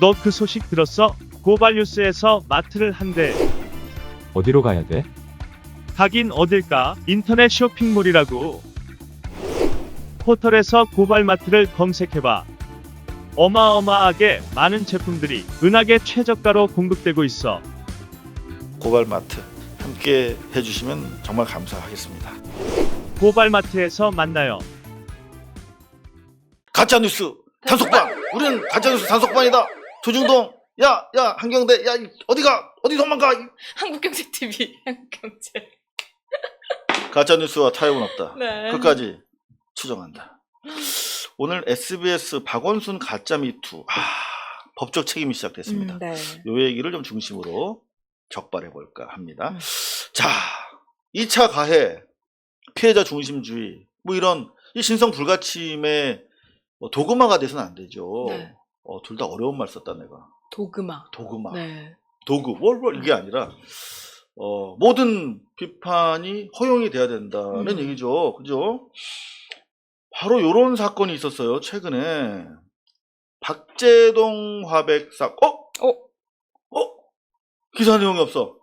너 그 소식 들었어? 고발뉴스에서 마트를 한대. 어디로 가야 돼? 가긴 어딜까? 인터넷 쇼핑몰이라고. 포털에서 고발마트를 검색해봐. 어마어마하게 많은 제품들이 은하계 최저가로 공급되고 있어. 고발마트 함께 해주시면 정말 감사하겠습니다. 고발마트에서 만나요. 가짜뉴스 단속반! 우리는 가짜뉴스 단속반이다! 조중동! 야! 한경대! 야! 어디 도망가! 한국경제TV, 한국경제. 가짜뉴스와 타협은 없다. 네. 끝까지 추정한다. 오늘 SBS 박원순 가짜 미투 법적 책임이 시작됐습니다. 네. 요 얘기를 좀 중심으로 적발해볼까 합니다. 자, 2차 가해, 피해자 중심주의, 뭐 이런 이 신성 불가침의 도그마가 돼서는 안 되죠. 네. 둘 다 어려운 말 썼다 내가. 도그마. 도그마. 네. 도구. 뭘 이게 아니라 모든 비판이 허용이 돼야 된다는 얘기죠. 그죠? 바로 요런 사건이 있었어요. 최근에 박재동 화백 사건. 기사 내용이 없어.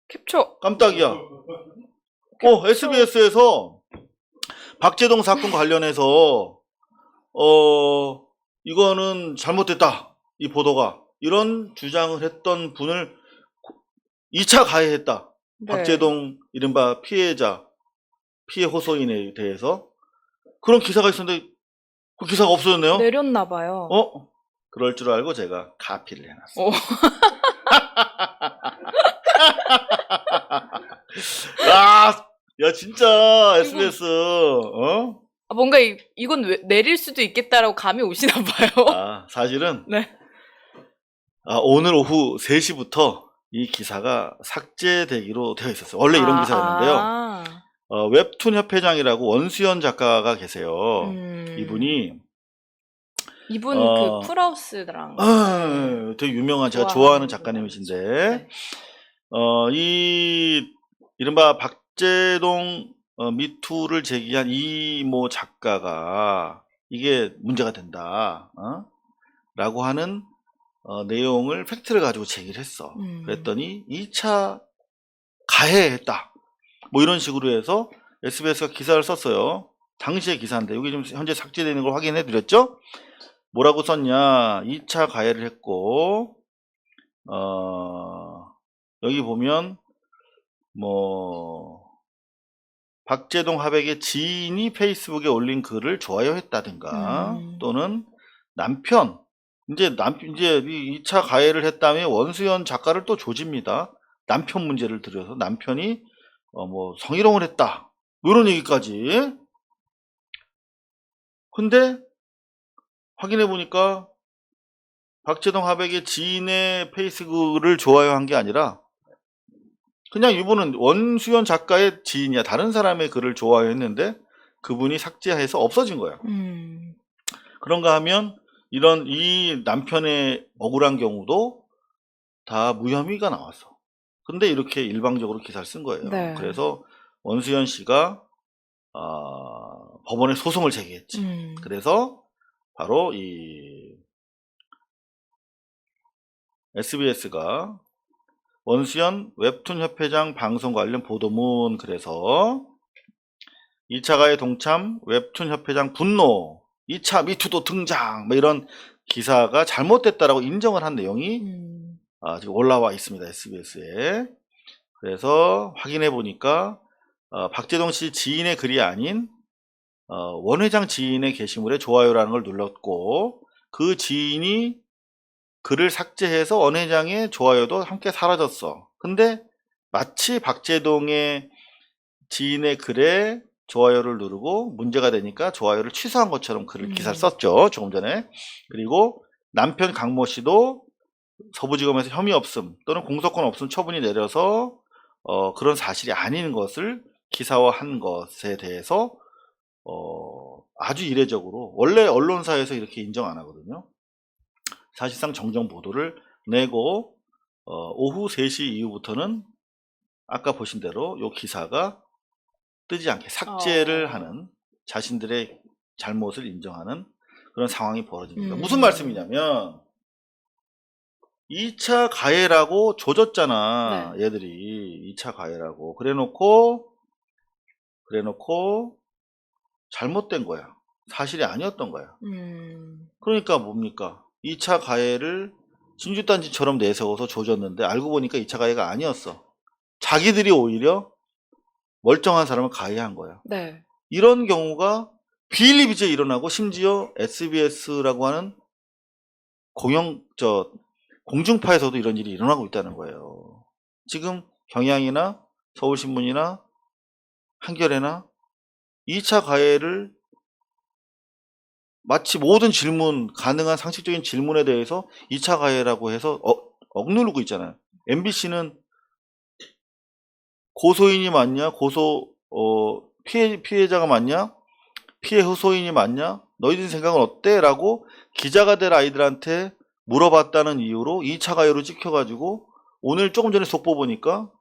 캡처. 깜짝이야. SBS에서 박재동 사건 관련해서 이거는 잘못됐다. 이 보도가. 이런 주장을 했던 분을 2차 가해했다. 네. 박재동 이른바 피해 호소인에 대해서 그런 기사가 있었는데 그 기사가 없어졌네요. 내렸나 봐요. 그럴 줄 알고 제가 카피를 해놨어요. 야 진짜 SBS 뭔가 이건 내릴 수도 있겠다라고 감이 오시나 봐요. 사실은 네. 오늘 오후 3시부터 이 기사가 삭제되기로 되어 있었어요. 원래 이런 기사였는데요. 웹툰 협회장이라고 원수연 작가가 계세요. 이분 그 풀하우스랑 되게 유명한 제가 좋아하는 작가님이신데 네. 이 이른바 박재동 미투를 제기한 이모 작가가 이게 문제가 된다 라고 하는 내용을 팩트를 가지고 제기를 했어. 그랬더니 2차 가해했다 뭐 이런 식으로 해서 SBS가 기사를 썼어요. 당시의 기사인데 여기 지금 현재 삭제되는 걸 확인해 드렸죠. 뭐라고 썼냐. 2차 가해를 했고 여기 보면 박재동 화백의 지인이 페이스북에 올린 글을 좋아요했다든가 또는 남편 이제 이 2차 가해를 했다며 원수연 작가를 또 조집니다. 남편 문제를 들여서 남편이 성희롱을 했다 이런 얘기까지. 근데 확인해 보니까 박재동 화백의 지인의 페이스북을 좋아요한 게 아니라 그냥 이분은 원수연 작가의 지인이야. 다른 사람의 글을 좋아요했는데 그분이 삭제해서 없어진 거야. 그런가 하면 이 남편의 억울한 경우도 다 무혐의가 나왔어. 근데 이렇게 일방적으로 기사를 쓴 거예요. 네. 그래서 원수연 씨가 법원에 소송을 제기했지. 그래서 바로 이 SBS가 원수연 웹툰 협회장 방송 관련 보도문 그래서 2차 가해 동참 웹툰 협회장 분노 2차 미투도 등장 뭐 이런 기사가 잘못됐다라고 인정을 한 내용이 지금 올라와 있습니다. SBS에. 그래서 확인해 보니까 박재동 씨 지인의 글이 아닌 원 회장 지인의 게시물에 좋아요라는 걸 눌렀고 그 지인이 글을 삭제해서 원 회장의 좋아요도 함께 사라졌어. 근데 마치 박재동의 지인의 글에 좋아요를 누르고 문제가 되니까 좋아요를 취소한 것처럼 기사를 썼죠. 조금 전에. 그리고 남편 강모 씨도 서부지검에서 혐의 없음 또는 공소권 없음 처분이 내려서 그런 사실이 아닌 것을 기사화한 것에 대해서 아주 이례적으로 원래 언론사에서 이렇게 인정 안 하거든요. 사실상 정정 보도를 내고 오후 3시 이후부터는 아까 보신 대로 이 기사가 뜨지 않게 삭제를 하는 자신들의 잘못을 인정하는 그런 상황이 벌어집니다. 무슨 말씀이냐면 2차 가해라고 조졌잖아. 네. 얘들이 2차 가해라고. 그래놓고 잘못된 거야. 사실이 아니었던 거야. 그러니까 뭡니까? 2차 가해를 진주단지처럼 내세워서 조졌는데 알고 보니까 2차 가해가 아니었어. 자기들이 오히려 멀쩡한 사람을 가해한 거야. 네. 이런 경우가 비일비재에 일어나고 심지어 SBS라고 하는 공중파에서도 이런 일이 일어나고 있다는 거예요. 지금 경향이나 서울신문이나 한겨레나 2차 가해를 마치 모든 질문, 가능한 상식적인 질문에 대해서 2차 가해라고 해서 억누르고 있잖아요. MBC는 고소인이 맞냐? 피해자가 맞냐? 피해 호소인이 맞냐? 너희들 생각은 어때? 라고 기자가 될 아이들한테 물어봤다는 이유로 2차 가해로 찍혀가지고 오늘 조금 전에 속보 보니까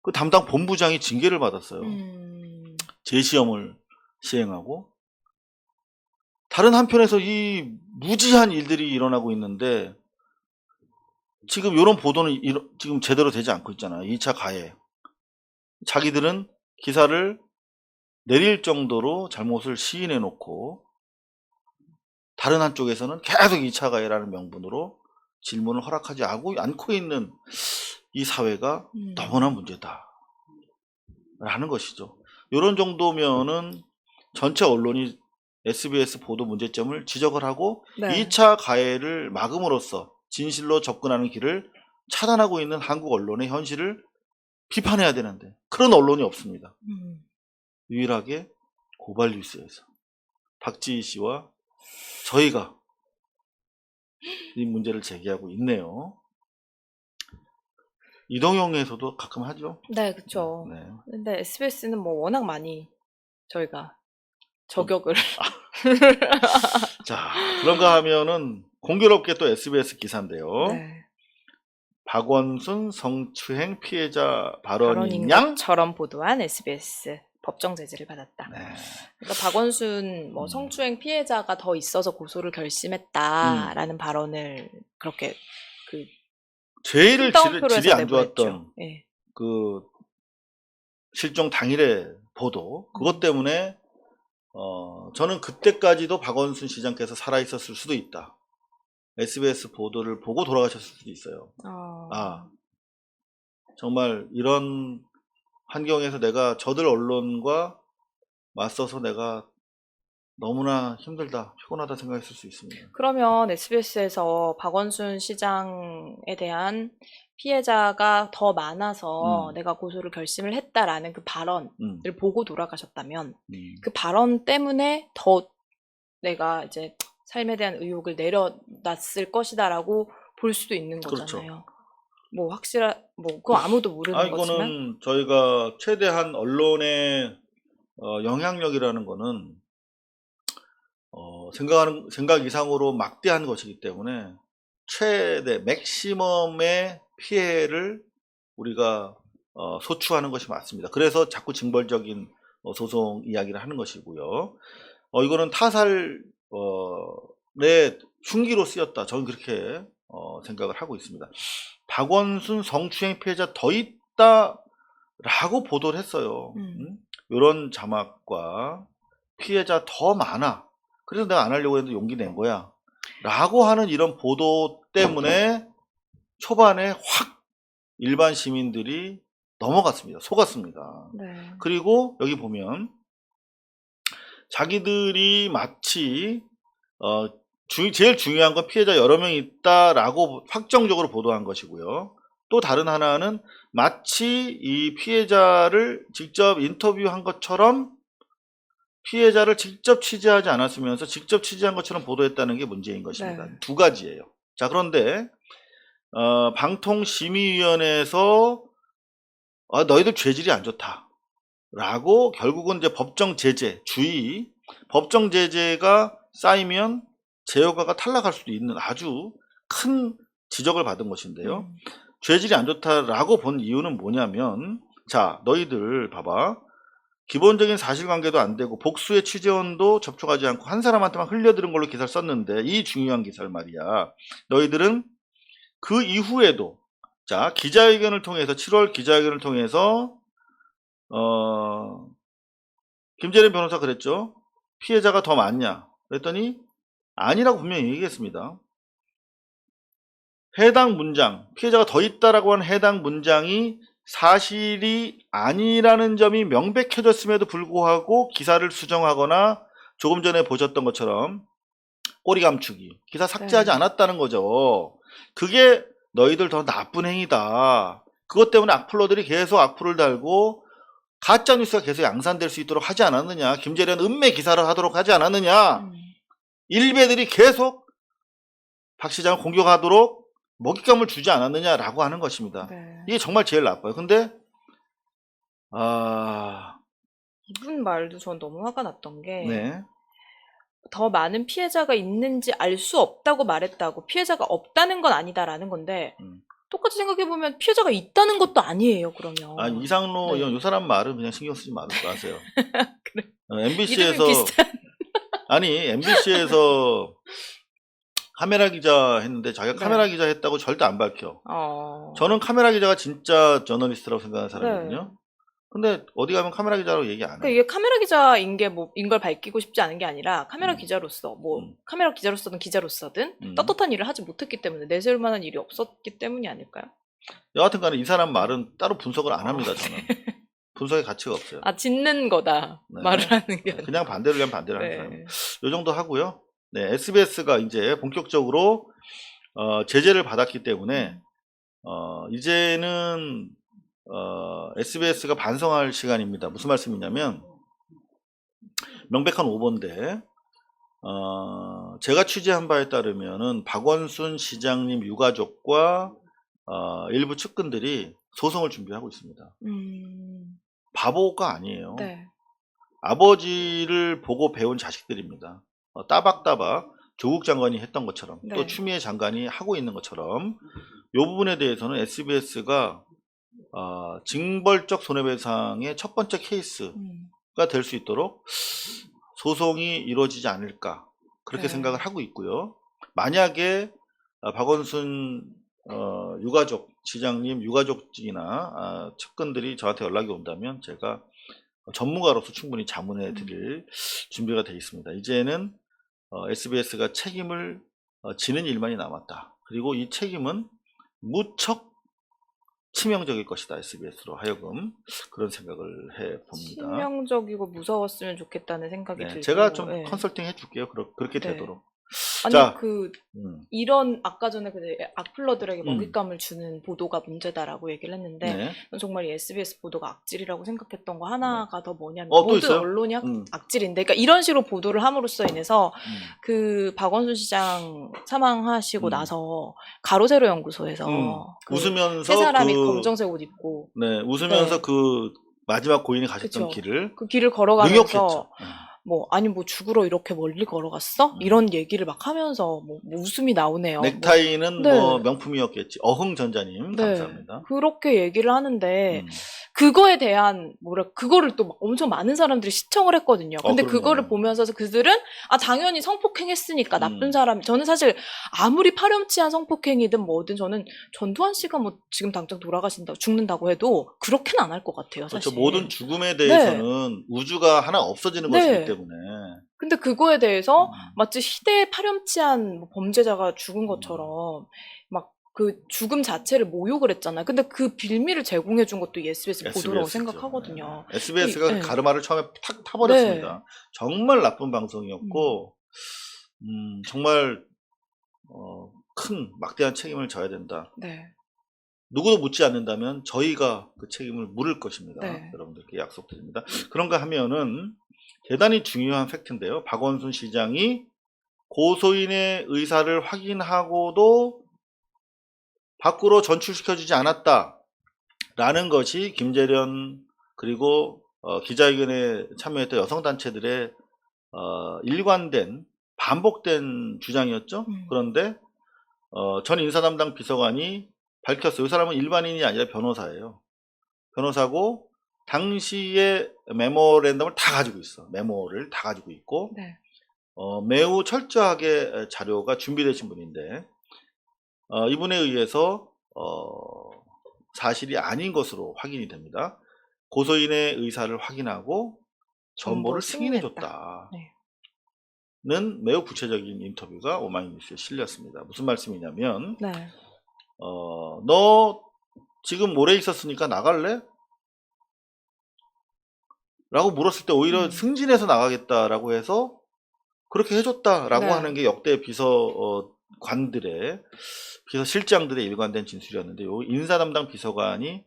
그 담당 본부장이 징계를 받았어요. 재시험을 시행하고. 다른 한편에서 이 무지한 일들이 일어나고 있는데 지금 이런 보도는 지금 제대로 되지 않고 있잖아요. 2차 가해. 자기들은 기사를 내릴 정도로 잘못을 시인해 놓고 다른 한쪽에서는 계속 2차 가해라는 명분으로 질문을 허락하지 않고 있는 이 사회가 너무나 문제다 라는 것이죠. 이런 정도면은 전체 언론이 SBS 보도 문제점을 지적을 하고 네. 2차 가해를 막음으로써 진실로 접근하는 길을 차단하고 있는 한국 언론의 현실을 비판해야 되는데 그런 언론이 없습니다. 유일하게 고발뉴스에서 박지희 씨와 저희가 이 문제를 제기하고 있네요. 이동영에서도 가끔 하죠. 네, 그쵸. 네. 근데 SBS는 뭐 워낙 많이 저희가 저격을. 자, 그런가 하면은 공교롭게 또 SBS 기사인데요. 네. 박원순 성추행 피해자 발언인 발언인 양? 것처럼 보도한 SBS 법정 제재를 받았다. 네. 그러니까 박원순 뭐 성추행 피해자가 더 있어서 고소를 결심했다라는 발언을 그렇게 그 제일 필다운표로 질이 해서 안 좋았던 내보냈죠. 예. 그 실종 당일의 보도 그것 때문에 저는 그때까지도 박원순 시장께서 살아있었을 수도 있다. SBS 보도를 보고 돌아가셨을 수도 있어요. 아, 정말 이런 환경에서 내가 저들 언론과 맞서서 내가 너무나 힘들다, 피곤하다 생각했을 수 있습니다. 그러면 SBS에서 박원순 시장에 대한 피해자가 더 많아서 내가 고소를 결심을 했다라는 그 발언을 보고 돌아가셨다면 그 발언 때문에 더 내가 이제 삶에 대한 의혹을 내려놨을 것이다라고 볼 수도 있는 거잖아요. 그렇죠. 뭐 그거 아무도 모르는 거지만. 이거는 저희가 최대한 언론의 영향력이라는 거는 생각 이상으로 막대한 것이기 때문에 최대 맥시멈의 피해를 우리가 소추하는 것이 맞습니다. 그래서 자꾸 징벌적인 소송 이야기를 하는 것이고요. 이거는 타살의 흉기로 쓰였다. 저는 그렇게 생각을 하고 있습니다. 박원순 성추행 피해자 더 있다라고 보도를 했어요. 이런 자막과 피해자 더 많아. 그래서 내가 안 하려고 했는데 용기 낸 거야. 라고 하는 이런 보도 때문에 초반에 확 일반 시민들이 넘어갔습니다. 속았습니다. 네. 그리고 여기 보면 자기들이 마치 제일 중요한 건 피해자 여러 명이 있다라고 확정적으로 보도한 것이고요. 또 다른 하나는 마치 이 피해자를 직접 인터뷰한 것처럼 피해자를 직접 취재하지 않았으면서 직접 취재한 것처럼 보도했다는 게 문제인 것입니다. 네. 두 가지예요. 자, 그런데 방통심의위원회에서 너희들 죄질이 안 좋다 라고 결국은 이제 법정 제재, 법정 제재가 쌓이면 재허가가 탈락할 수도 있는 아주 큰 지적을 받은 것인데요. 죄질이 안 좋다라고 본 이유는 뭐냐면, 자, 너희들 봐봐. 기본적인 사실관계도 안 되고 복수의 취재원도 접촉하지 않고 한 사람한테만 흘려들은 걸로 기사를 썼는데, 이 중요한 기사를 말이야. 너희들은 그 이후에도 자 기자회견을 통해서 7월 기자회견을 통해서 김재련 변호사 그랬죠. 피해자가 더 많냐 그랬더니 아니라고 분명히 얘기했습니다. 해당 문장 피해자가 더 있다라고 하는 해당 문장이 사실이 아니라는 점이 명백해졌음에도 불구하고 기사를 수정하거나 조금 전에 보셨던 것처럼 꼬리 감추기 기사 삭제하지 않았다는 거죠. 그게 너희들 더 나쁜 행위다. 그것 때문에 악플러들이 계속 악플을 달고 가짜뉴스가 계속 양산될 수 있도록 하지 않았느냐. 김재련 음매 기사를 하도록 하지 않았느냐. 일베들이 계속 박 시장을 공격하도록 먹잇감을 주지 않았느냐라고 하는 것입니다. 네. 이게 정말 제일 나빠요. 근데 이분 말도 전 너무 화가 났던 게 네. 더 많은 피해자가 있는지 알 수 없다고 말했다고 피해자가 없다는 건 아니다라는 건데 똑같이 생각해보면 피해자가 있다는 것도 아니에요. 그러면 이상로 네. 요 사람 말은 그냥 신경 쓰지 마세요. 그래. MBC에서 이름이 비슷한 MBC에서 카메라 기자 했는데 자기가 네. 카메라 기자 했다고 절대 안 밝혀. 저는 카메라 기자가 진짜 저널리스트라고 생각하는 사람이거든요. 네. 근데 어디 가면 카메라 기자라고 얘기 안 해요. 그러니까 이게 카메라 기자인 게 걸 밝히고 싶지 않은 게 아니라 카메라 기자로서 카메라 기자로서든 기자로서든 떳떳한 일을 하지 못했기 때문에 내세울 만한 일이 없었기 때문이 아닐까요? 여하튼 간에 이 사람 말은 따로 분석을 안 합니다. 저는. 분석의 가치가 없어요. 짓는 거다. 네. 말을 하는 게 아니라. 그냥 반대로 그냥 반대로 하는 네. 사람. 요 정도 하고요. 네, SBS가 이제 본격적으로 제재를 받았기 때문에 이제는 SBS가 반성할 시간입니다. 무슨 말씀이냐면 명백한 오보인데 제가 취재한 바에 따르면은 박원순 시장님 유가족과 일부 측근들이 소송을 준비하고 있습니다. 바보가 아니에요. 네. 아버지를 보고 배운 자식들입니다. 따박따박 조국 장관이 했던 것처럼 네. 또 추미애 장관이 하고 있는 것처럼 이 부분에 대해서는 SBS가 징벌적 손해배상의 첫 번째 케이스가 될 수 있도록 소송이 이루어지지 않을까 그렇게 네. 생각을 하고 있고요. 만약에 박원순 유가족 시장님 유가족이나 측근들이 저한테 연락이 온다면 제가 전문가로서 충분히 자문해 드릴 준비가 되어 있습니다. 이제는 SBS가 책임을 지는 일만이 남았다. 그리고 이 책임은 무척 치명적일 것이다. SBS로 하여금 그런 생각을 해봅니다. 치명적이고 무서웠으면 좋겠다는 생각이 들고 제가 좀 네. 컨설팅 해줄게요. 그렇게 네. 되도록. 아니 자, 이런 아까 전에 악플러들에게 먹잇감을 주는 보도가 문제다라고 얘기를 했는데 네. 정말 이 SBS 보도가 악질이라고 생각했던 거 하나가 더 뭐냐면 또 모든 있어요? 언론이 악질인데 그러니까 이런 식으로 보도를 함으로써 인해서 그 박원순 시장 사망하시고 나서 가로세로 연구소에서 웃으면서 세 사람이 검정색 옷 입고 네, 웃으면서 네. 그 마지막 고인이 가셨던 그쵸. 길을 그 길을 걸어가면서 능욕했죠. 죽으러 이렇게 멀리 걸어갔어? 이런 얘기를 막 하면서 뭐 웃음이 나오네요. 넥타이는 네. 뭐 명품이었겠지. 어흥전자님 네. 감사합니다. 그렇게 얘기를 하는데 그거에 대한 그거를 또 엄청 많은 사람들이 시청을 했거든요. 근데 그럼요. 그거를 보면서 그들은 당연히 성폭행했으니까 나쁜 사람. 저는 사실 아무리 파렴치한 성폭행이든 뭐든 저는 전두환 씨가 뭐 지금 당장 죽는다고 해도 그렇게는 안 할 것 같아요. 사실. 그렇죠. 모든 죽음에 대해서는 우주가 하나 없어지는 것이기 때문에. 근데 그거에 대해서 마치 시대에 파렴치한 범죄자가 죽은 것처럼 막 그 죽음 자체를 모욕을 했잖아요. 근데 그 빌미를 제공해 준 것도 이 SBS 보도라고 생각하거든요. 네. SBS가 네. 가르마를 처음에 탁 타버렸습니다. 네. 정말 나쁜 방송이었고 정말 큰 막대한 책임을 져야 된다. 네. 누구도 묻지 않는다면 저희가 그 책임을 물을 것입니다. 네. 여러분들께 약속드립니다. 그런가 하면은 대단히 중요한 팩트인데요. 박원순 시장이 고소인의 의사를 확인하고도 밖으로 전출시켜주지 않았다라는 것이 김재련 그리고 기자회견에 참여했던 여성단체들의 일관된 반복된 주장이었죠. 그런데 전 인사담당 비서관이 밝혔어요. 이 사람은 일반인이 아니라 변호사예요. 변호사고 당시에 메모랜덤을 다 가지고 있어. 메모를 다 가지고 있고 네. 매우 철저하게 자료가 준비되신 분인데 이분에 의해서 사실이 아닌 것으로 확인이 됩니다. 고소인의 의사를 확인하고 전보를 승인해줬다. 네. 는 매우 구체적인 인터뷰가 오마이뉴스에 실렸습니다. 무슨 말씀이냐면 네. 너 지금 오래 있었으니까 나갈래? 라고 물었을 때 오히려 승진해서 나가겠다라고 해서 그렇게 해줬다라고 네. 하는 게 역대 비서관들의 비서실장들의 일관된 진술이었는데 요 인사 담당 비서관이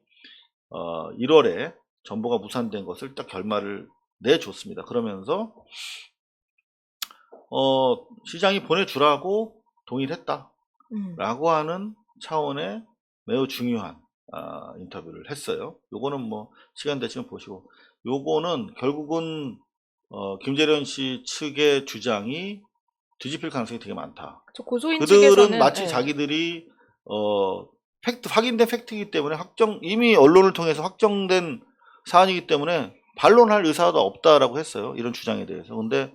1월에 전보가 무산된 것을 딱 결말을 내줬습니다. 그러면서 시장이 보내주라고 동의를 했다 라고 하는 차원의 매우 중요한 인터뷰를 했어요. 요거는 뭐 시간 되시면 보시고, 요거는 결국은 김재련 씨 측의 주장이 뒤집힐 가능성이 되게 많다. 고소인 그들은 측에서는 마치 네. 자기들이 확인된 팩트이기 때문에 이미 언론을 통해서 확정된 사안이기 때문에 반론할 의사도 없다라고 했어요. 이런 주장에 대해서. 근데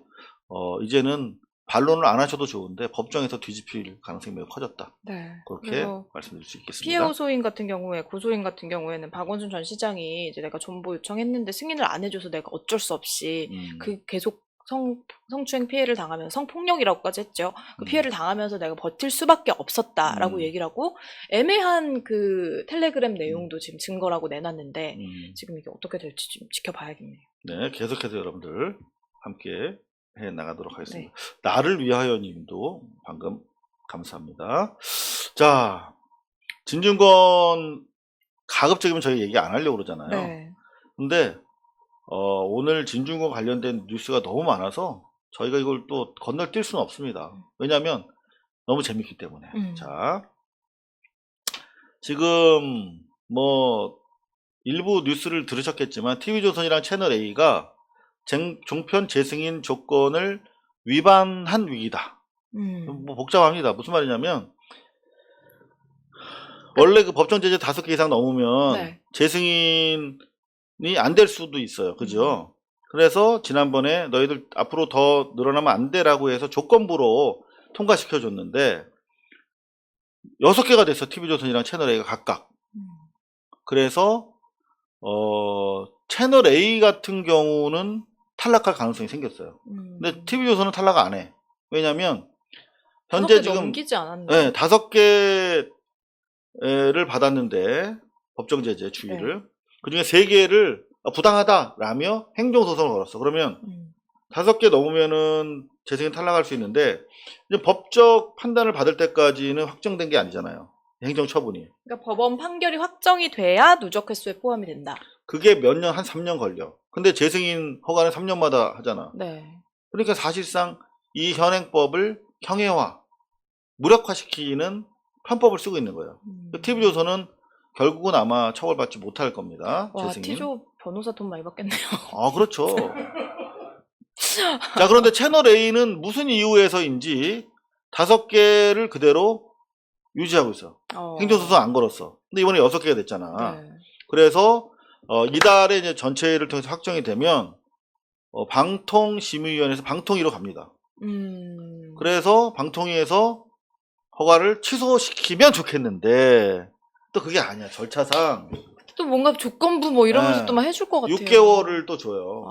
이제는 반론을 안 하셔도 좋은데 법정에서 뒤집힐 가능성이 매우 커졌다. 네. 그렇게 말씀드릴 수 있겠습니다. 피해 호소인 같은 경우에, 고소인 같은 경우에는 박원순 전 시장이 이제 내가 전보 요청했는데 승인을 안 해줘서 내가 어쩔 수 없이 계속 성추행 피해를 당하면서 성폭력이라고까지 했죠. 그 피해를 당하면서 내가 버틸 수밖에 없었다라고 얘기를 하고, 애매한 그 텔레그램 내용도 지금 증거라고 내놨는데 지금 이게 어떻게 될지 좀 지켜봐야겠네요. 네, 계속해서 여러분들 함께 해 나가도록 하겠습니다. 네. 나를 위하여 님도 방금 감사합니다. 자, 진중권 가급적이면 저희 얘기 안 하려고 그러잖아요. 네. 근데 오늘 진중권 관련된 뉴스가 너무 많아서 저희가 이걸 또 건너뛸 수는 없습니다. 왜냐하면 너무 재밌기 때문에. 자, 지금 뭐 일부 뉴스를 들으셨겠지만 TV조선이랑 채널A가 종편 재승인 조건을 위반한 위기다. 뭐 복잡합니다. 무슨 말이냐면 원래 그 법정 제재 5개 이상 넘으면 네. 재승인이 안 될 수도 있어요. 그죠? 그래서 지난번에 너희들 앞으로 더 늘어나면 안 돼라고 해서 조건부로 통과시켜줬는데 6개가 됐어. TV조선이랑 채널A가 각각. 그래서 채널A 같은 경우는 탈락할 가능성이 생겼어요. 근데 TV조선은 탈락 안 해. 왜냐면 현재 지금 넘기지 않았나요? 네, 5개를 받았는데 법정 제재 주의를. 네. 그중에 3개를 부당하다라며 행정소송을 걸었어. 그러면 5개 넘으면은 재승인 탈락할 수 있는데 이제 법적 판단을 받을 때까지는 확정된 게 아니잖아요. 행정처분이. 그러니까 법원 판결이 확정이 돼야 누적 횟수에 포함이 된다. 그게 몇 년, 한 3년 걸려. 근데 재승인 허가는 3년마다 하잖아. 네. 그러니까 사실상 이 현행법을 형해화, 무력화시키는 편법을 쓰고 있는 거예요. TV조선은 결국은 아마 처벌받지 못할 겁니다. 와, 재승인. T조 변호사 돈 많이 받겠네요. 아, 그렇죠. 자, 그런데 채널A는 무슨 이유에서인지 5개를 그대로 유지하고 있어. 행정소송 안 걸었어. 근데 이번에 6개가 됐잖아. 네. 그래서 이달에 이제 전체를 통해서 확정이 되면 방통심의위원회에서 방통위로 갑니다. 그래서 방통위에서 허가를 취소시키면 좋겠는데 또 그게 아니야. 절차상 또 뭔가 조건부 뭐 이러면서 네. 또 막 해줄 것 같아요. 6개월을 또 줘요.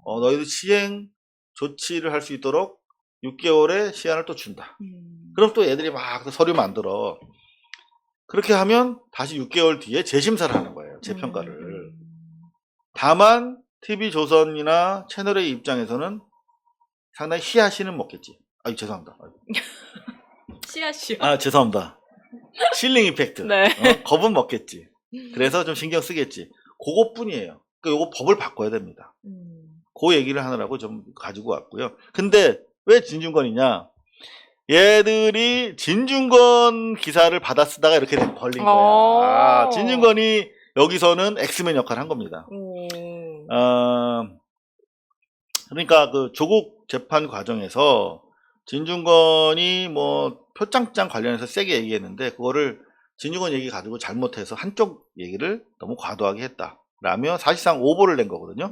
너희들 시행 조치를 할 수 있도록 6개월의 시한을 또 준다. 그럼 또 애들이 막 서류 만들어. 그렇게 하면 다시 6개월 뒤에 재심사를 하는 거예요. 재평가를. 다만 TV조선이나 채널A 입장에서는 상당히 씨앗씨는 먹겠지. 아유, 죄송합니다. 씨앗이요? 아, 죄송합니다. 실링 이펙트. 네. 겁은 먹겠지. 그래서 좀 신경 쓰겠지. 그것뿐이에요. 그러니까 요거 법을 바꿔야 됩니다. 그 얘기를 하느라고 좀 가지고 왔고요. 근데 왜 진중권이냐? 얘들이 진중권 기사를 받아 쓰다가 이렇게 걸린 거야. 진중권이 여기서는 엑스맨 역할을 한 겁니다. 그러니까 그 조국 재판 과정에서 진중권이 뭐 표창장 관련해서 세게 얘기했는데 그거를 진중권 얘기 가지고 잘못해서 한쪽 얘기를 너무 과도하게 했다라며 사실상 오보를 낸 거거든요.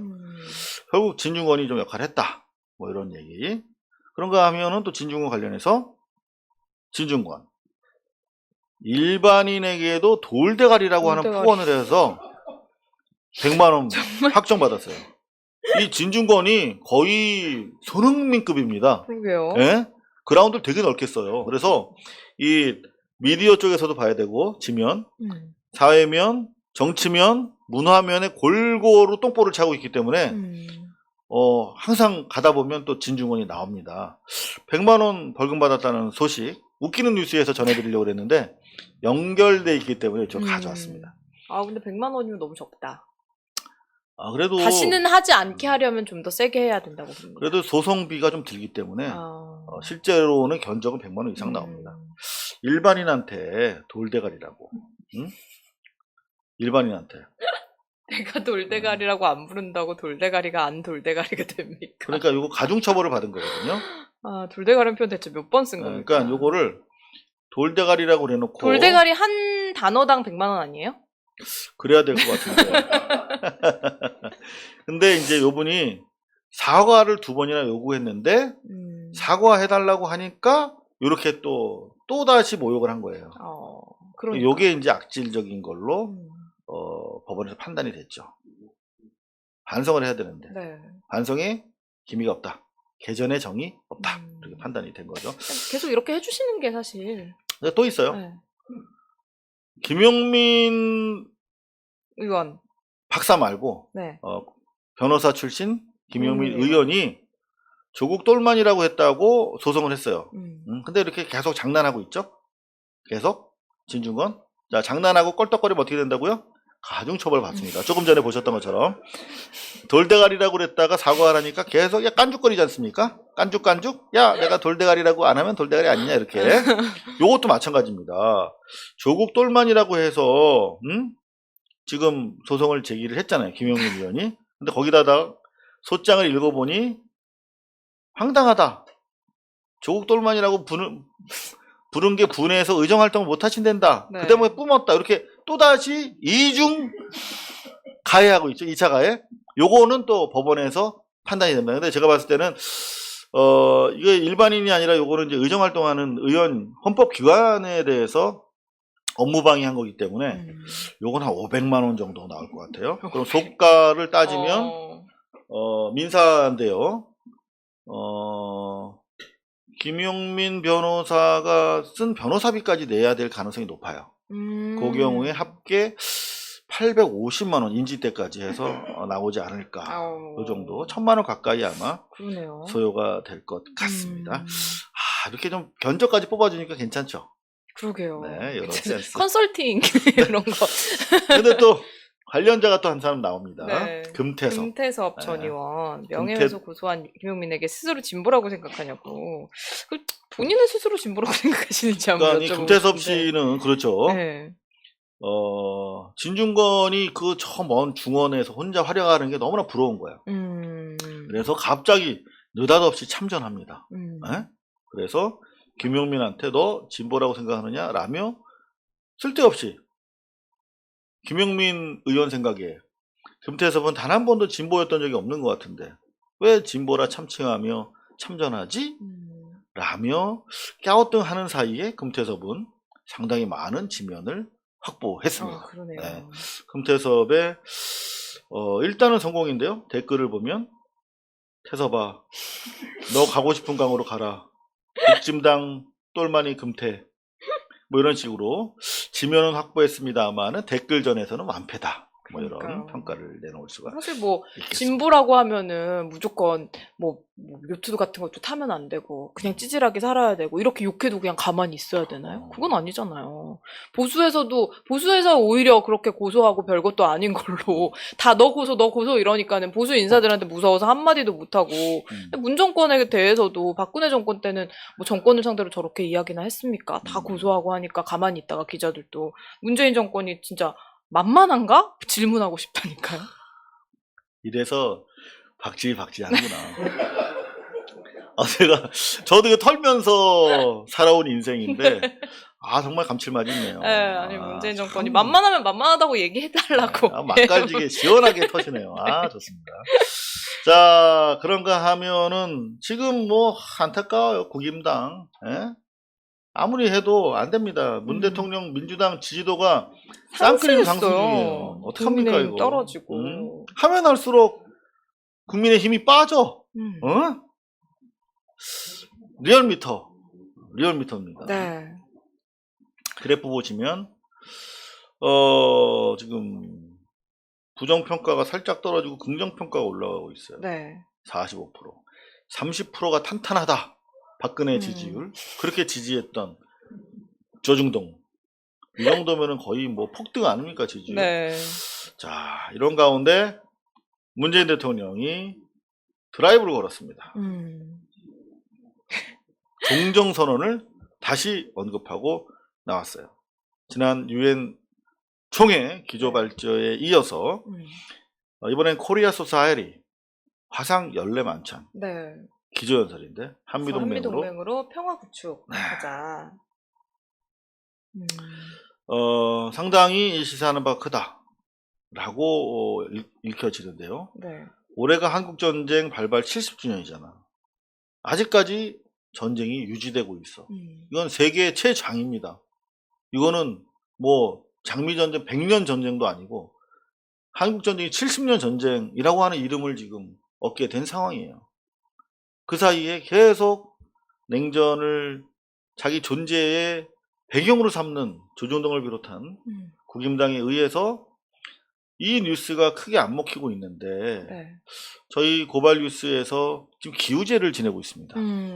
결국 진중권이 좀 역할을 했다. 뭐 이런 얘기. 그런가 하면은 또 진중권 관련해서 진중권 일반인에게도 돌대가리라고 하는 돌대가리. 후원을 해서 100만 원 확정받았어요. 이 진중권이 거의 손흥민급입니다. 그러게요. 예? 그라운드를 되게 넓게 써요. 그래서 이 미디어 쪽에서도 봐야 되고, 지면, 사회면, 정치면, 문화면에 골고루 똥볼을 차고 있기 때문에 항상 가다 보면 또 진중권이 나옵니다. 100만 원 벌금 받았다는 소식, 웃기는 뉴스에서 전해드리려고 했는데 연결돼 있기 때문에 저 가져왔습니다. 아 근데 100만 원이면 너무 적다. 아, 그래도 다시는 하지 않게 하려면 좀 더 세게 해야 된다고 봅니다. 그래도 소송비가 좀 들기 때문에 실제로는 견적은 100만 원 이상 나옵니다. 일반인한테 돌대가리라고. 응? 일반인한테. 내가 돌대가리라고 안 부른다고 돌대가리가 안 돌대가리가 됩니까? 그러니까 이거 가중처벌을 받은 거거든요. 아 돌대가리는 표현 대체 몇 번 쓴 겁니까? 그러니까 요거를 돌대가리라고 해놓고 돌대가리 한 단어당 100만 원 아니에요? 그래야 될 것 같은데. 근데 이제 요분이 사과를 2번이나 요구했는데 사과해달라고 하니까 요렇게 또다시 모욕을 한 거예요. 그러니까. 요게 이제 악질적인 걸로 법원에서 판단이 됐죠. 반성을 해야 되는데 반성에 기미가 없다. 개전의 정이 없다. 이렇게 판단이 된 거죠. 계속 이렇게 해주시는 게 사실. 근데 또 있어요. 네. 김용민 의원 박사 말고 네. 변호사 출신 김용민 의원이 조국 똘만이라고 했다고 소송을 했어요. 근데 이렇게 계속 장난하고 있죠. 계속 진중권. 자, 장난하고 껄떡거리면 어떻게 된다고요? 가중처벌 받습니다. 조금 전에 보셨던 것처럼 돌대가리라고 그랬다가 사과하라니까 계속 야 깐죽거리지 않습니까? 깐죽깐죽? 야 내가 돌대가리라고 안 하면 돌대가리 아니냐 이렇게. 요것도 마찬가지입니다. 조국 똘만이라고 해서 지금 소송을 제기를 했잖아요. 김용민 의원이. 근데 거기다가 소장을 읽어보니 황당하다. 조국 똘만이라고 부른 게 분해해서 의정활동을 못 하신댄다. 네. 그 때문에 뿜었다. 이렇게 또다시 이중 가해하고 있죠. 2차 가해. 요거는 또 법원에서 판단이 됩니다. 근데 제가 봤을 때는 이게 일반인이 아니라 요거는 이제 의정활동하는 의원 헌법기관에 대해서 업무방해한 거기 때문에 요건 한 500만 원 정도 나올 것 같아요. 그럼 속가를 따지면 민사인데요. 김용민 변호사가 쓴 변호사비까지 내야 될 가능성이 높아요. 그 경우에 합계 850만 원 인지대까지 해서 나오지 않을까. 그 정도 1000만 원 가까이 아마 그러네요. 소요가 될 것 같습니다. 이렇게 좀 견적까지 뽑아주니까 괜찮죠. 그러게요. 네, 여러 센스. 컨설팅 이런 거. 근데 또 관련자가 또 한 사람 나옵니다. 네. 금태섭. 금태섭 전 의원. 명예훼손 고소한 김용민에게 스스로 진보라고 생각하냐고. 본인은 스스로 진보라고 생각하시는지 한번 그러니까 이 금태섭 씨는 그렇죠. 네. 진중권이 그 저 먼 중원에서 혼자 활약하는 게 너무나 부러운 거야. 그래서 갑자기 느닷없이 참전합니다. 네? 그래서 김용민한테 너 진보라고 생각하느냐? 라며 쓸데없이 김용민 의원 생각에 금태섭은 단 한 번도 진보였던 적이 없는 것 같은데 왜 진보라 참칭하며 참전하지? 라며 갸우뚱하는 사이에 금태섭은 상당히 많은 지면을 확보했습니다. 그러네요. 네. 금태섭의 일단은 성공인데요. 댓글을 보면 태섭아 너 가고 싶은 강으로 가라. 국짐당 똘마니 금태 뭐 이런 식으로 지면은 확보했습니다만은 댓글전에서는 완패다. 뭐 이런 그러니까요. 평가를 내놓을 수가 사실 뭐 있겠습니다. 진보라고 하면은 무조건 뭐 요트도 같은 것도 타면 안 되고 그냥 찌질하게 살아야 되고 이렇게 욕해도 그냥 가만히 있어야 되나요? 그건 아니잖아요. 보수에서 오히려 그렇게 고소하고 별것도 아닌 걸로 다 너 고소 이러니까는 보수 인사들한테 무서워서 한마디도 못하고 문 정권에 대해서도 박근혜 정권 때는 뭐 정권을 상대로 저렇게 이야기나 했습니까? 다 고소하고 하니까 가만히 있다가 기자들도 문재인 정권이 진짜 만만한가? 질문하고 싶다니까요. 이래서 박지 하는구나. 저도 이거 털면서 살아온 인생인데 정말 감칠맛이 있네요. 네, 아니 문재인 정권이 만만하면 만만하다고 얘기해달라고. 맛깔지게 시원하게 터지네요. 좋습니다. 자, 그런가 하면은 지금 뭐 안타까워요. 국임당. 예? 아무리 해도 안 됩니다. 문 대통령 민주당 지지도가 쌍끌림 상승했어요. 상승 중이에요. 어떡합니까 국민의힘 이거. 떨어지고. 하면 할수록 국민의 힘이 빠져. 리얼미터입니다. 네. 그래프 보시면 지금 부정평가가 살짝 떨어지고 긍정평가가 올라가고 있어요. 네. 45%. 30%가 탄탄하다. 박근혜 지지율. 그렇게 지지했던 조중동. 이 정도면은 거의 뭐 폭등 아닙니까, 지지율? 네. 자, 이런 가운데 문재인 대통령이 드라이브를 걸었습니다. 종정선언을 다시 언급하고 나왔어요. 지난 유엔 총회 기조발표에 이어서 이번엔 코리아 소사이리 화상 연례 만찬 네. 기조연설인데 한미동맹으로 평화 구축하자. 상당히 시사하는 바가 크다라고 읽혀지는데요. 네. 올해가 한국전쟁 발발 70주년이잖아. 아직까지 전쟁이 유지되고 있어. 이건 세계 최장입니다. 이거는 뭐 장미전쟁 100년 전쟁도 아니고 한국전쟁이 70년 전쟁이라고 하는 이름을 지금 얻게 된 상황이에요. 그 사이에 계속 냉전을 자기 존재의 배경으로 삼는 조중동을 비롯한 국임당에 의해서 이 뉴스가 크게 안 먹히고 있는데 네. 저희 고발 뉴스에서 지금 기우제를 지내고 있습니다.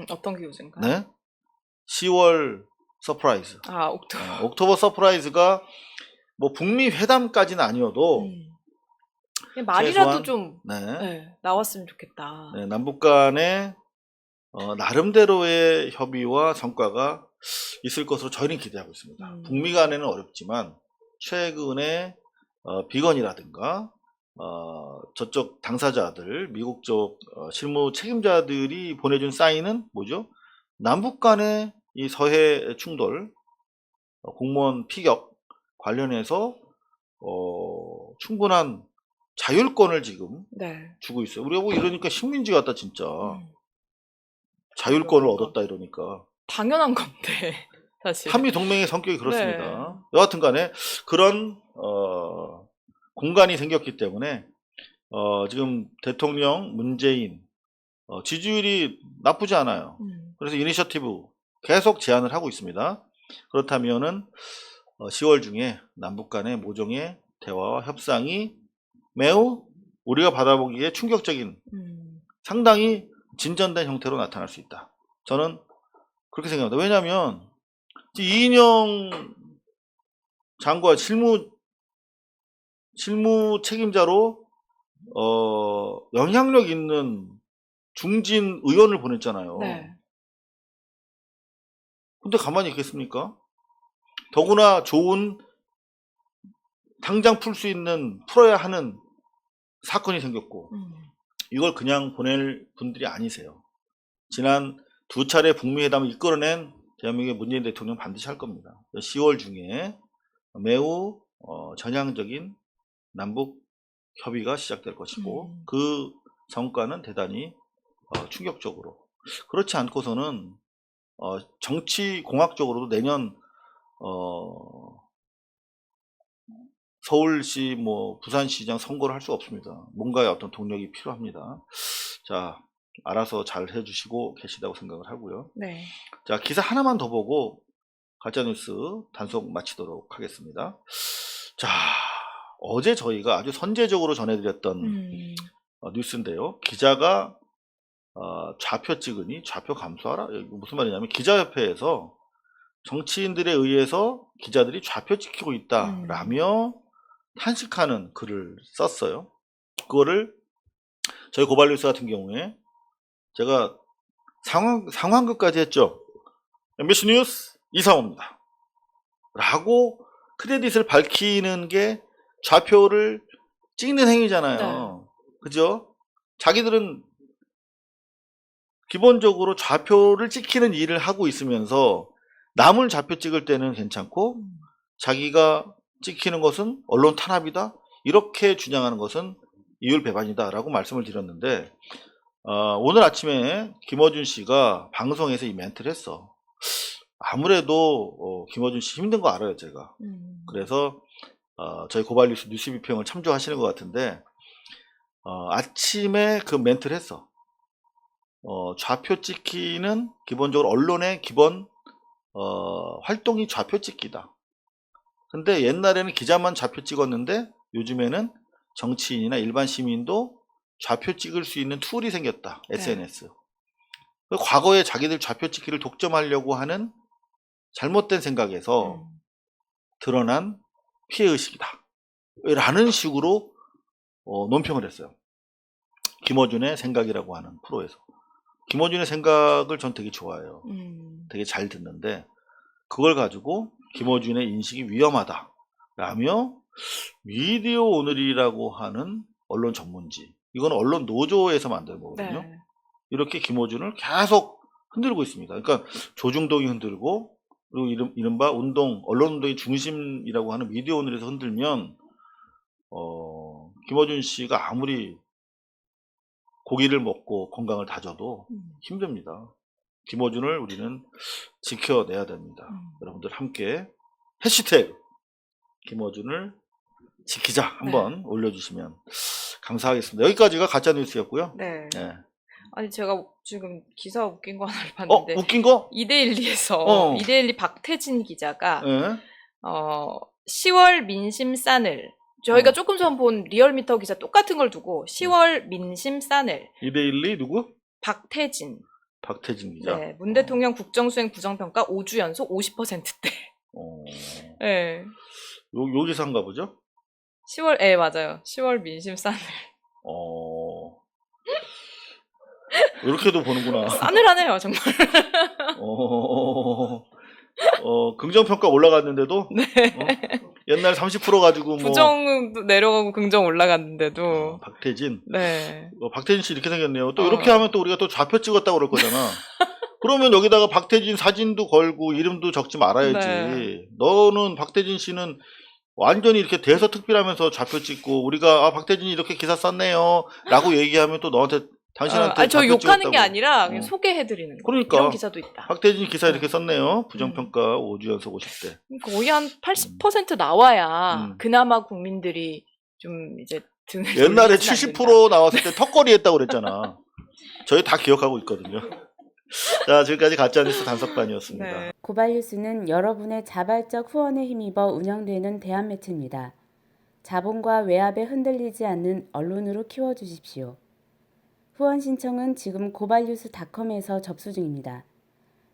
어떤 기우제인가요? 네? 10월 서프라이즈. 아, 옥토버 서프라이즈가 뭐 북미 회담까지는 아니어도 말이라도 좀 네. 나왔으면 좋겠다. 네, 남북 간의 나름대로의 협의와 성과가 있을 것으로 저희는 기대하고 있습니다. 북미 간에는 어렵지만 최근에 비건이라든가 저쪽 당사자들, 미국 쪽 실무 책임자들이 보내준 사인은 뭐죠? 남북 간의 이 서해 충돌, 공무원 피격 관련해서 충분한 자율권을 지금 주고 있어요. 우리가 뭐 이러니까 식민지 같다 진짜. 자율권을 얻었다 이러니까. 당연한 건데 사실. 한미동맹의 성격이 그렇습니다. 여하튼 간에 그런 공간이 생겼기 때문에 지금 대통령 문재인 지지율이 나쁘지 않아요. 그래서 이니셔티브 계속 제안을 하고 있습니다. 그렇다면은 10월 중에 남북 간의 모종의 대화와 협상이 매우 우리가 받아보기에 충격적인 상당히 진전된 형태로 나타날 수 있다. 저는 그렇게 생각합니다. 왜냐하면 이인영 장관 실무 책임자로 영향력 있는 중진 의원을 보냈잖아요. 네. 근데 가만히 있겠습니까? 더구나 좋은 당장 풀 수 있는 풀어야 하는 사건이 생겼고 이걸 그냥 보낼 분들이 아니세요. 지난 2차례 북미 회담을 이끌어낸 대한민국의 문재인 대통령 반드시 할 겁니다. 10월 중에 매우 전향적인 남북 협의가 시작될 것이고 그 성과는 대단히 충격적으로 그렇지 않고서는 정치 공학적으로도 내년 서울시 뭐 부산시장 선거를 할 수 없습니다. 뭔가의 어떤 동력이 필요합니다. 자, 알아서 잘 해주시고 계시다고 생각을 하고요. 네. 자, 기사 하나만 더 보고 가짜뉴스 단속 마치도록 하겠습니다. 자, 어제 저희가 아주 선제적으로 전해드렸던 뉴스인데요. 기자가 좌표 찍으니 좌표 감수하라? 무슨 말이냐면 기자협회에서 정치인들에 의해서 기자들이 좌표 찍히고 있다라며 탄식하는 글을 썼어요. 그거를 저희 고발뉴스 같은 경우에 제가 상황극까지 했죠. MBC 뉴스 이상호입니다. 라고 크레딧을 밝히는 게 좌표를 찍는 행위잖아요. 네. 그죠? 자기들은 기본적으로 좌표를 찍히는 일을 하고 있으면서 남을 좌표 찍을 때는 괜찮고 자기가 찍히는 것은 언론 탄압이다. 이렇게 주장하는 것은 이율배반이다 라고 말씀을 드렸는데 오늘 아침에 김어준 씨가 방송에서 이 멘트를 했어. 아무래도 김어준 씨 힘든 거 알아요, 제가. 그래서 저희 고발뉴스 뉴스 비평을 참조하시는 것 같은데 아침에 그 멘트를 했어. 좌표 찍기는 기본적으로 언론의 기본 활동이 좌표 찍기다. 근데 옛날에는 기자만 좌표 찍었는데 요즘에는 정치인이나 일반 시민도 좌표 찍을 수 있는 툴이 생겼다. SNS. 과거에 자기들 좌표 찍기를 독점하려고 하는 잘못된 생각에서 드러난 피해의식이다. 라는 식으로 논평을 했어요. 김어준의 생각이라고 하는 프로에서. 김어준의 생각을 전 되게 좋아해요. 되게 잘 듣는데 그걸 가지고 김어준의 인식이 위험하다 라며 미디어 오늘이라고 하는 언론 전문지, 이건 언론 노조에서 만든 거거든요. 네. 이렇게 김어준을 계속 흔들고 있습니다. 그러니까 조중동이 흔들고, 그리고 이른바 언론 운동의 중심이라고 하는 미디어 오늘에서 흔들면 김어준 씨가 아무리 고기를 먹고 건강을 다져도 힘듭니다. 김어준을 우리는 지켜내야 됩니다. 여러분들 함께 해시태그 김어준을 지키자 한번 올려주시면 감사하겠습니다. 여기까지가 가짜뉴스였고요. 네. 네. 아니 제가 지금 기사 웃긴 거 하나를 봤는데 웃긴 거? 이데일리에서 이데일리 박태진 기자가 네. 10월 민심 싸늘, 저희가 조금 전 본 리얼미터 기사 똑같은 걸 두고 10월 민심 싸늘. 이데일리 누구? 박태진 기자. 네, 문 대통령 국정수행 부정평가 5주 연속 50%대. 네. 요 기사인가 보죠? 10월, 예, 맞아요. 10월 민심 싸늘. 이렇게도 보는구나. 싸늘하네요, 정말. 긍정평가 올라갔는데도? 네. 옛날 30% 가지고 부정 내려가고 긍정 올라갔는데도. 박태진? 네. 박태진 씨 이렇게 생겼네요. 또 이렇게 하면 또 우리가 또 좌표 찍었다고 그럴 거잖아. 그러면 여기다가 박태진 사진도 걸고 이름도 적지 말아야지. 네. 너는 박태진 씨는 완전히 이렇게 대서특필하면서 좌표 찍고 우리가 박태진이 이렇게 기사 썼네요 라고 얘기하면 또 너한테 당신한테 저 욕하는 찍었다고. 게 아니라 그냥 소개해드리는 거. 그러니까 이런 기사도 있다. 박태진 기사 이렇게 썼네요. 부정평가 5주 연속 50대. 거의 한 80% 나와야 그나마 국민들이 좀 이제 등을 옛날에 70% 나왔을 때 턱걸이 했다고 그랬잖아. 저희 다 기억하고 있거든요. 자, 지금까지 가짜뉴스 단속반이었습니다. 네. 고발뉴스는 여러분의 자발적 후원에 힘입어 운영되는 대한매체입니다. 자본과 외압에 흔들리지 않는 언론으로 키워주십시오. 후원 신청은 지금 고발뉴스닷컴에서 접수 중입니다.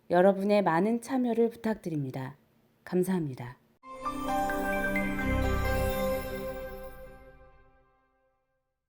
여러분의 많은 참여를 부탁드립니다. 감사합니다.